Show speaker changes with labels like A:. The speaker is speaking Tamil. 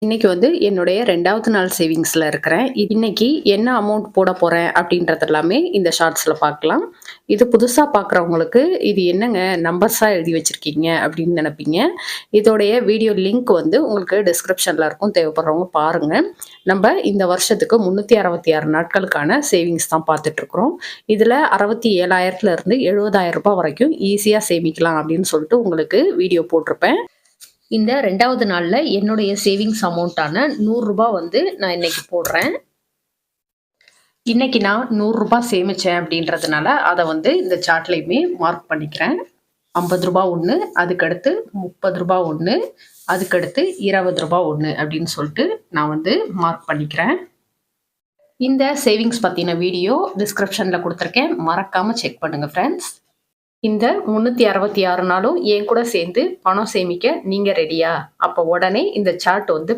A: இன்னைக்கு வந்து என்னுடைய 2வது நாள் சேவிங்ஸ்ல இருக்கிறேன். இன்னைக்கு என்ன அமௌண்ட் போட போறேன் அப்படின்றது எல்லாமே இந்த ஷார்ட்ஸ்ல பார்க்கலாம். இது புதுசா பார்க்குறவங்களுக்கு இது என்னங்க நம்பர்ஸா எழுதி வச்சிருக்கீங்க அப்படின்னு நினைப்பீங்க. இதோடைய வீடியோ லிங்க் வந்து உங்களுக்கு டிஸ்கிரிப்ஷன்ல இருக்கும். தேவைப்படுறவங்க பாருங்க. நம்ம இந்த வருஷத்துக்கு 366 நாட்களுக்கான சேவிங்ஸ் தான் பார்த்துட்டு இருக்கிறோம். இதுல 67,000ல இருந்து ரூ. 70,000 வரைக்கும் ஈஸியா சேமிக்கலாம் அப்படின்னு சொல்லிட்டு உங்களுக்கு வீடியோ போட்டிருப்பேன். இந்த 2வது நாள்ல என்னுடைய சேவிங்ஸ் அமௌண்ட்டான ரூ. 100 வந்து நான் இன்னைக்கு போடுறேன். இன்னைக்கு நான் ரூ. 100 சேமிச்சேன் அப்படின்றதுனால, அத வந்து இந்த சார்ட்லயுமே மார்க் பண்ணிக்கிறேன். ரூ. 50 ஒண்ணு, அதுக்கடுத்து ரூ. 30 ஒண்ணு, அதுக்கடுத்து ரூ. 20 ஒண்ணு அப்படின்னு சொல்லிட்டு நான் வந்து மார்க் பண்ணிக்கிறேன். இந்த சேவிங்ஸ் பத்தின வீடியோ டிஸ்கிரிப்ஷன்ல குடுத்துருக்கேன். மறக்காம செக் பண்ணுங்க ஃப்ரெண்ட்ஸ். இந்த 366 நாளும் என் கூட சேர்ந்து பணம் சேமிக்க நீங்க ரெடியா? அப்ப உடனே இந்த சார்ட் வந்து